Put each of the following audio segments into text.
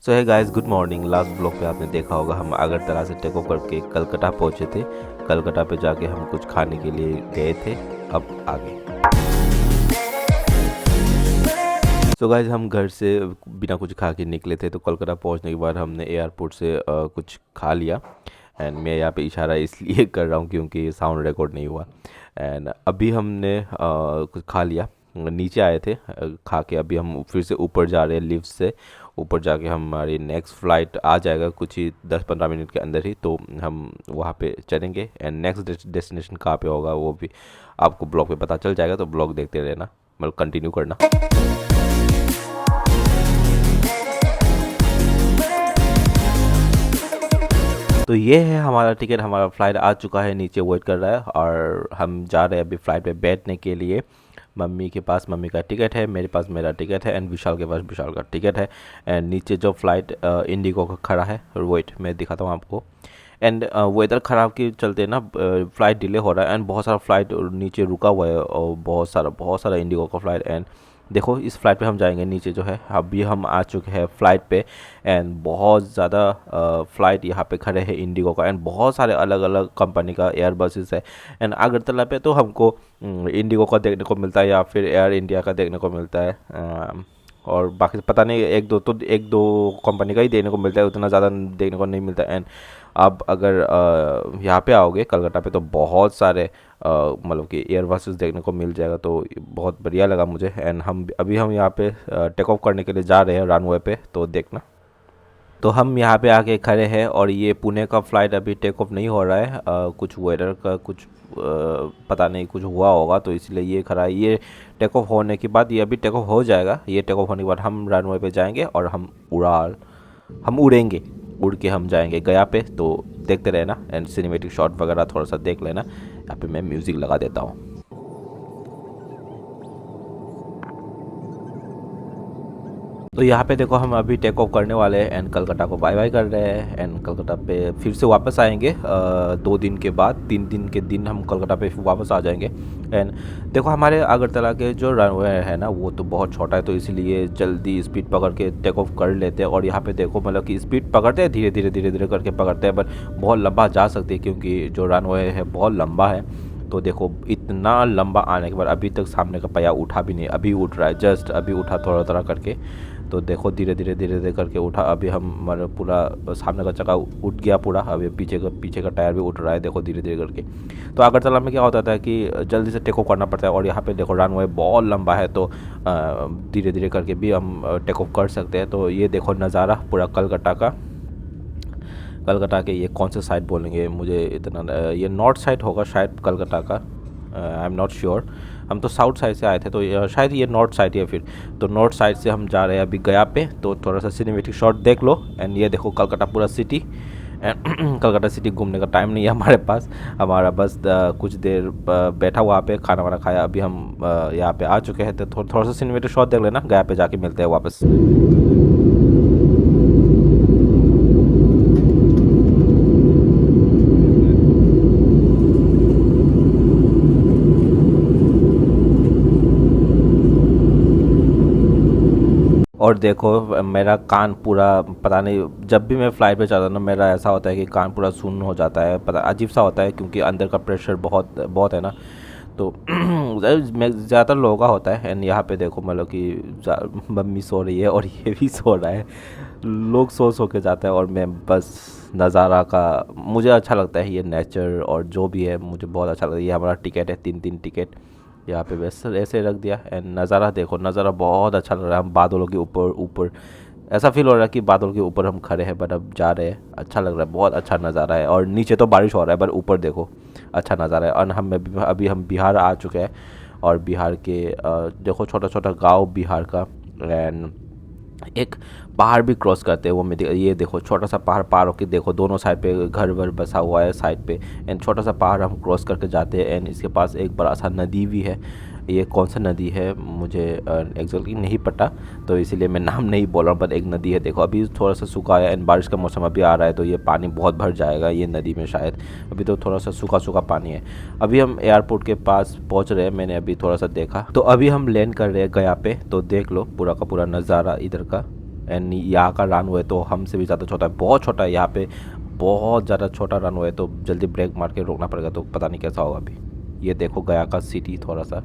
सो है guys, good morning. Last blog पे आपने देखा होगा हम अगरतला से टेक ऑफ करके कलकत्ता पहुंचे थे। कलकत्ता पे जाके हम कुछ खाने के लिए गए थे। अब आगे सो गाइस, हम घर से बिना कुछ खा के निकले थे। तो कलकत्ता पहुंचने के बाद हमने एयरपोर्ट से कुछ खा लिया। एंड मैं यहाँ पे इशारा इसलिए कर रहा हूँ क्योंकि साउंड रिकॉर्ड नहीं हुआ। एंड अभी हमने कुछ खा लिया, नीचे आए थे खा के। अभी हम फिर से ऊपर जा रहे हैं लिफ्ट से। ऊपर जाके हमारी नेक्स्ट फ़्लाइट आ जाएगा कुछ ही 10-15 मिनट के अंदर ही, तो हम वहाँ पे चलेंगे। एंड नेक्स्ट डेस्टिनेशन कहाँ पे होगा वो भी आपको ब्लॉग पे पता चल जाएगा, तो ब्लॉग देखते रहना, मतलब कंटिन्यू करना। तो ये है हमारा टिकट, हमारा फ़्लाइट आ चुका है, नीचे वेट कर रहा है और हम जा रहे हैं अभी फ़्लाइट पे बैठने के लिए। मम्मी के पास मम्मी का टिकट है, मेरे पास मेरा टिकट है, एंड विशाल के पास विशाल का टिकट है। एंड नीचे जो फ़्लाइट इंडिगो का खड़ा है, वेट मैं दिखाता हूँ आपको। एंड वेदर ख़राब के चलते ना फ़्लाइट डिले हो रहा है। एंड बहुत सारा फ़्लाइट नीचे रुका हुआ है और बहुत सारा इंडिगो का फ़्लाइट। एंड देखो, इस फ्लाइट पे हम जाएंगे नीचे जो है। अभी हम आ चुके हैं फ़्लाइट पे। एंड बहुत ज़्यादा फ़्लाइट यहाँ पे खड़े हैं इंडिगो का। एंड बहुत सारे अलग अलग कंपनी का एयर बसेस है। एंड अगरतला पे तो हमको इंडिगो का देखने को मिलता है या फिर एयर इंडिया का देखने को मिलता है। और बाकी पता नहीं, एक दो कंपनी का ही देखने को मिलता है, उतना ज़्यादा देखने को नहीं मिलता। एंड अब अगर यहाँ पे आओगे कलकत्ता पे तो बहुत सारे मतलब कि एयर बसेस देखने को मिल जाएगा, तो बहुत बढ़िया लगा मुझे। एंड हम यहाँ पे टेक ऑफ करने के लिए जा रहे हैं रनवे पे, तो देखना। तो हम यहाँ पे आके खड़े हैं और ये पुणे का फ़्लाइट अभी टेक ऑफ नहीं हो रहा है। कुछ वेदर का कुछ पता नहीं कुछ हुआ होगा, तो इसलिए ये खड़ा है। ये टेक ऑफ होने के बाद, ये अभी टेक ऑफ हो जाएगा। ये टेक ऑफ होने के बाद हम रनवे पे जाएंगे और हम उड़ेंगे। उड़ के हम जाएंगे गया पे, तो देखते रहना। एंड सिनेमेटिक शॉट वगैरह थोड़ा सा देख लेना। यहाँ पे मैं म्यूज़िक लगा देता हूँ। तो यहाँ पे देखो, हम अभी टेक ऑफ करने वाले हैं एंड कलकत्ता को बाय बाय कर रहे हैं। एंड कलकत्ता पे फिर से वापस आएंगे 2 दिन के बाद। 3 दिन के दिन हम कलकत्ता पे वापस आ जाएंगे। एंड देखो, हमारे अगरतला के जो रनवे है ना, वो तो बहुत छोटा है, तो इसलिए जल्दी स्पीड पकड़ के टेक ऑफ कर लेते हैं। और यहाँ पे देखो, मतलब कि स्पीड पकड़ते हैं, धीरे धीरे करके पकड़ते हैं, पर बहुत लंबा जा सकते हैं क्योंकि जो रनवे है बहुत लंबा है। तो देखो, इतना लंबा आने के बाद अभी तक सामने का पहिया उठा भी नहीं, अभी उठ रहा है, जस्ट अभी उठा थोड़ा थोड़ा करके। तो देखो, धीरे धीरे करके उठा। अभी हम मतलब पूरा सामने का चक्का उठ गया पूरा। अभी पीछे का टायर भी उठ रहा है, देखो धीरे धीरे करके। तो अगरतला में क्या होता था कि जल्दी से टेक ऑफ करना पड़ता है। और यहाँ पे देखो, रनवे बहुत लंबा है, तो धीरे धीरे करके भी हम टेक ऑफ कर सकते हैं। तो ये देखो नज़ारा पूरा कलकत्ता का। कलकत्ता के ये कौन से साइड बोलेंगे मुझे इतना, ये नॉर्थ साइड होगा शायद कलकत्ता का, आई एम नॉट श्योर। हम तो साउथ साइड से आए थे, तो शायद ये नॉर्थ साइड है फिर। तो नॉर्थ साइड से हम जा रहे हैं अभी गया पे, तो थोड़ा सा सिनेमेटिक शॉट देख लो। एंड ये देखो कलकत्ता पूरा सिटी। एंड कलकत्ता सिटी घूमने का टाइम नहीं है हमारे पास। हमारा बस कुछ देर बैठा वहाँ पे, खाना वाना खाया, अभी हम यहाँ पे आ चुके हैं। तो थोड़ा सा सिनेमेटिक शॉट देख लेना, गया पे जाके मिलते हैं वापस। और देखो, मेरा कान पूरा, पता नहीं, जब भी मैं फ़्लाइट पे चढ़ता हूँ ना, मेरा ऐसा होता है कि कान पूरा सुन्न हो जाता है। पता अजीब सा होता है क्योंकि अंदर का प्रेशर बहुत बहुत है ना। तो मैं ज़्यादातर लोगों का होता है। एंड यहाँ पे देखो, मतलब कि मम्मी सो रही है और ये भी सो रहा है। लोग सो के जाते हैं और मैं बस नज़ारा का, मुझे अच्छा लगता है ये नेचर और जो भी है, मुझे बहुत अच्छा लगता है। ये हमारा टिकट है, 3 टिकट यहाँ पे बस ऐसे रख दिया। एंड नज़ारा देखो, नज़ारा बहुत अच्छा लग रहा है। हम बादलों के ऊपर ऊपर, ऐसा फील हो रहा है कि बादलों के ऊपर हम खड़े हैं, बट अब जा रहे हैं। अच्छा लग रहा है, बहुत अच्छा नज़ारा है। और नीचे तो बारिश हो रहा है, पर ऊपर देखो अच्छा नज़ारा है। और अभी हम बिहार आ चुके हैं। और बिहार के देखो, छोटा छोटा गाँव बिहार का। एंड एक पहाड़ भी क्रॉस करते हैं वो में ये देखो, छोटा सा पहाड़ पार होकर देखो, दोनों साइड पे घर वर बसा हुआ है साइड पे। एंड छोटा सा पहाड़ हम क्रॉस करके जाते हैं। एंड इसके पास एक बड़ा सा नदी भी है। ये कौन सा नदी है मुझे एग्जैक्टली नहीं पता, तो इसीलिए मैं नाम नहीं बोल रहा हूँ, पर एक नदी है। देखो, अभी थोड़ा सा सूखा है एंड बारिश का मौसम अभी आ रहा है, तो ये पानी बहुत भर जाएगा ये नदी में शायद। अभी तो थोड़ा सा सूखा सूखा पानी है। अभी हम एयरपोर्ट के पास पहुँच रहे हैं, मैंने अभी थोड़ा सा देखा। तो अभी हम लैंड कर रहे हैं गया पे, तो देख लो पूरा का पूरा नज़ारा इधर का। एंड यहाँ का रनवे तो हमसे भी ज़्यादा छोटा है, बहुत छोटा है यहाँ पे, बहुत ज़्यादा छोटा रनवे है। तो जल्दी ब्रेक मार के रोकना पड़ेगा, तो पता नहीं कैसा होगा अभी। ये देखो गया का सिटी थोड़ा सा।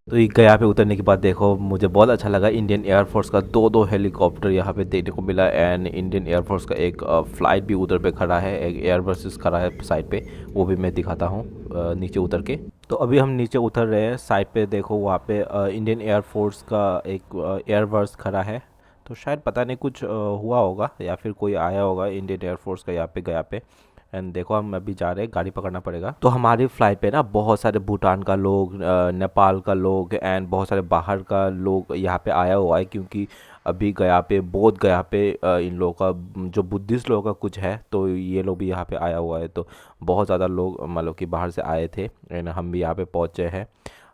तो ये गया पे उतरने के बाद देखो मुझे बहुत अच्छा लगा, इंडियन एयरफोर्स का दो हेलीकॉप्टर यहाँ पे देखने को मिला। एंड इंडियन एयरफोर्स का एक फ़्लाइट भी उधर पे खड़ा है, एक एयरबस खड़ा है साइड पे, वो भी मैं दिखाता हूँ नीचे उतर के। तो अभी हम नीचे उतर रहे हैं, साइड पे देखो वहाँ पे इंडियन एयरफोर्स का एक एयरबस खड़ा है। तो शायद पता नहीं कुछ हुआ होगा या फिर कोई आया होगा इंडियन एयरफोर्स का यहाँ पे गया पे। एंड देखो हम अभी जा रहे हैं, गाड़ी पकड़ना पड़ेगा। तो हमारी फ़्लाइट पे ना बहुत सारे भूटान का लोग, नेपाल का लोग एंड बहुत सारे बाहर का लोग यहाँ पे आया हुआ है, क्योंकि अभी गया पे बोध गया पे इन लोगों का जो बुद्धिस्ट लोगों का कुछ है, तो ये लोग भी यहाँ पे आया हुआ है। तो बहुत ज़्यादा लोग मतलब कि बाहर से आए थे एंड हम भी यहाँ पे पहुँचे हैं।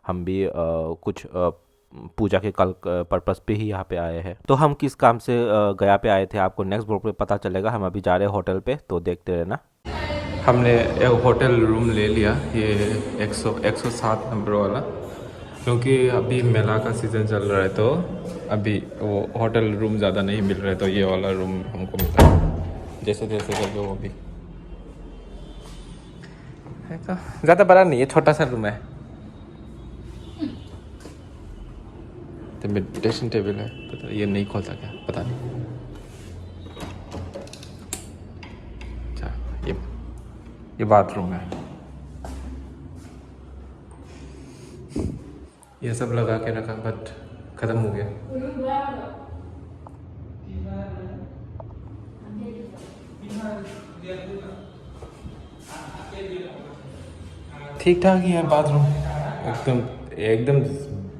हम भी कुछ पूजा के कल पर्पस पे ही यहाँ पे आए हैं। तो हम किस काम से गया पे आए थे आपको नेक्स्ट ब्लॉग पे पता चलेगा। हम अभी जा रहे हैं होटल पे, तो देखते रहना। हमने एक होटल रूम ले लिया, ये 107 नंबर वाला, क्योंकि अभी मेला का सीज़न चल रहा है, तो अभी वो होटल रूम ज़्यादा नहीं मिल रहा है, तो ये वाला रूम हमको मिला जैसे तैसे करके। वो भी है तो ज़्यादा बड़ा नहीं है, छोटा सा रूम है। तो मेडिटेशन टेबल है, पता ये नहीं खोलता क्या, पता नहीं। अच्छा ये बाथरूम है, ये सब लगा के रखा बट ख़त्म हो गया। ठीक ठाक ही है बाथरूम, एकदम एकदम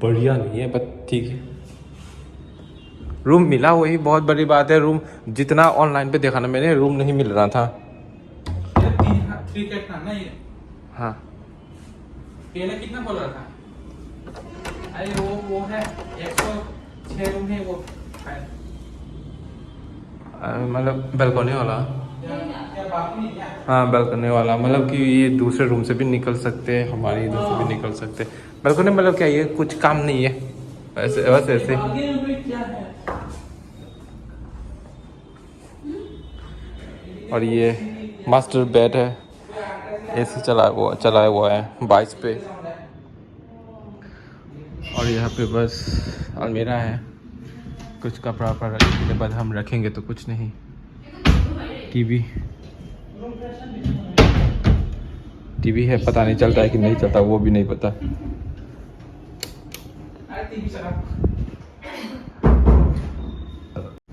बढ़िया नहीं है बट ठीक है। रूम मिला वही बहुत बड़ी बात है। रूम जितना ऑनलाइन पे देखा ना मैंने, रूम नहीं मिल रहा था। 3 ना ये। हाँ पहले कितना बोल रहा था? अरे वो है 106 रूम है वो। मतलब बैल्कनी वाला। क्या बाकी नहीं क्या? हाँ बैल्कनी वाला, मतलब कि ये दूसरे रूम से भी निकल सकते हैं, हमारी इधर से भी निकल सकते हैं। बैल्कनी मतलब क्या, ये कुछ काम नहीं है, ऐसे बस ऐसे। आगे में क्या है? और ये मास्टर बेड है, एसी चलाया हुआ है 22 पे। और यहाँ पे बस अलमीरा है, कुछ कपड़ा वपड़ा रखने के बाद हम रखेंगे तो कुछ नहीं। टीवी है, पता नहीं चलता है कि नहीं चलता, वो भी नहीं पता।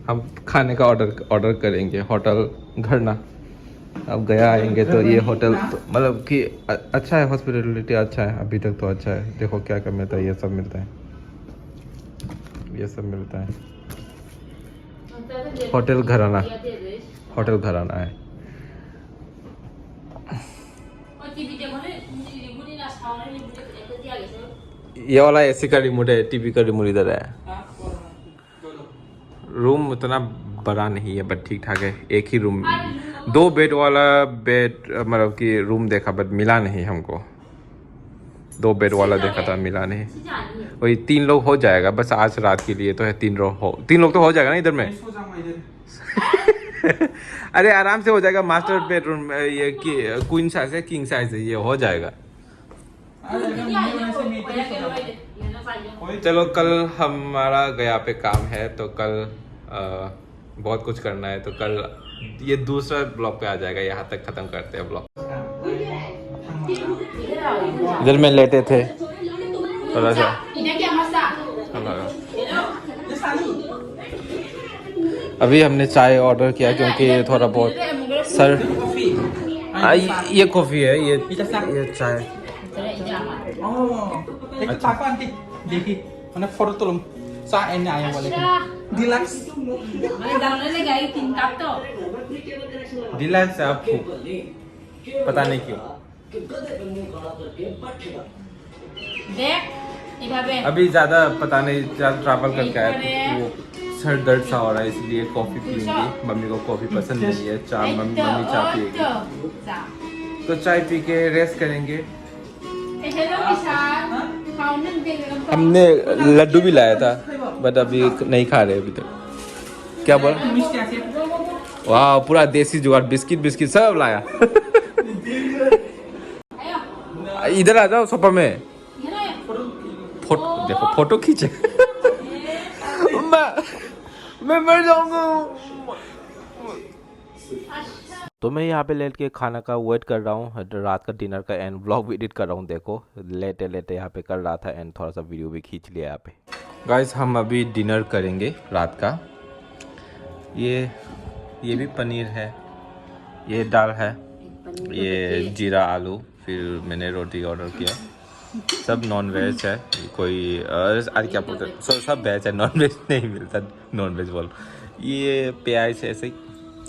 हम खाने का ऑर्डर करेंगे होटल घर ना। अब गया आएंगे तो ये होटल तो मतलब कि अच्छा है, हॉस्पिटलिटी अच्छा है अभी तक तो अच्छा है। देखो क्या क्या मिलता है, ये सब मिलता है, ये सब मिलता है। होटल घराना, होटल घराना है। ये वाला एसी का रिमोट है, टीवी का रिमोट इधर है। रूम उतना बड़ा नहीं है बट ठीक ठाक है, एक ही रूम, 2 बेड वाला बेड मतलब कि रूम देखा बट मिला नहीं हमको। 2 बेड वाला देखा था, मिला नहीं। वही 3 लोग हो जाएगा बस, आज रात के लिए तो है। 3 लोग तो हो जाएगा ना इधर में। अरे आराम से हो जाएगा। मास्टर बेडरूम ये क्वीन साइज है, किंग साइज है, ये हो जाएगा। चलो कल हमारा गया पे काम है, तो कल बहुत कुछ करना है, तो कल ये दूसरा ब्लॉग पे आ जाएगा। यहाँ तक खत्म करते हैं ब्लॉग। इधर में लेटे थे थोड़ा सा। अभी हमने चाय ऑर्डर किया क्योंकि थोड़ा बहुत सर ये कॉफ़ी है, ये चाय Selamat. Oh, itu apa nanti? Dehi, mana foto tolong. Sa ini ayam boleh. Deluxe. Mana dalam ni gaya tingkat tu. Deluxe आपको पता नहीं क्यों Dek, ibabe. अभी ज़्यादा पता नहीं ज़्यादा ट्रैवल करके आया तो वो सर दर्द सा हो रहा है इसलिए कॉफ़ी पीऊंगी मम्मी को कॉफ़ी पसंद नहीं है चाय मम्मी चाय पिएगी तो चाय पी के रेस्ट करेंगे Hello Vishal. Kau nang dia dalam हमने लड्डू भी लाया था बट अभी नहीं खा रहे अभी तक क्या बोला मिष्टी ऐसे वाह पूरा देसी जुगाड़ बिस्किट बिस्किट सब लाया Ayo. इधर आ जाओ सोफा में Yana ya. फोटो देखो फोटो खींचे मैं मर जाऊंगा तो मैं यहाँ पे लेट के खाना का वेट कर रहा हूँ रात का डिनर का एंड व्लॉग भी एडिट कर रहा हूँ देखो लेटे लेटे यहाँ पे कर रहा था एंड थोड़ा सा वीडियो भी खींच लिया यहाँ पे गाइस हम अभी डिनर करेंगे रात का ये भी पनीर है ये दाल है ये जीरा आलू फिर मैंने रोटी ऑर्डर किया सब नॉन वेज है कोई अरे क्या बोलते हैं सब वेज है नॉन वेज नहीं मिलता नॉन वेज बोल ये प्याज है ऐसे ही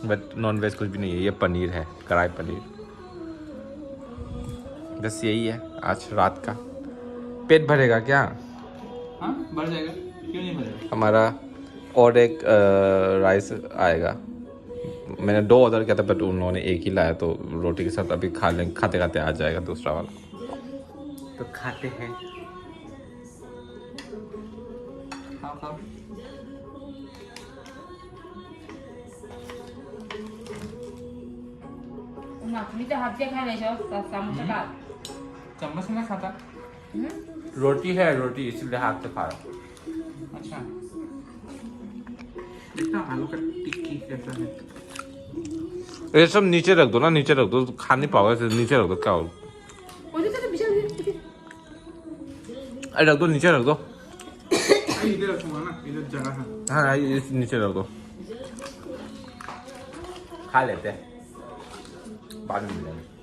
बट नॉन वेज कुछ भी नहीं है ये पनीर है कढ़ाई पनीर बस यही है आज रात का पेट भरेगा क्या हाँ बढ़ जाएगा क्यों नहीं बढ़ेगा हमारा और एक राइस आएगा मैंने 2 ऑर्डर किया था बट उन लोगों ने एक ही लाया तो रोटी के साथ अभी खा लेंगे खाते खाते आ जाएगा दूसरा वाला तो खाते हैं खाओ खाओ Mak, ni dah habis kan lejo, sama sekali. चम्मच में खाता रोटी है रोटी इसलिए हाथ से खा रहा अच्छा इतना आलू का टिक्की कैसा है ये सब नीचे रख दो ना नीचे रख दो खा नहीं पाओगे ऐसे नीचे रख दो क्या हो Boleh tak bisa ni? अरे रख दो नीचे रख दो इधर रखूंगा ना इधर जगह है हाँ इस नीचे रख दो खा लेते हैं बाद में मिलेंगे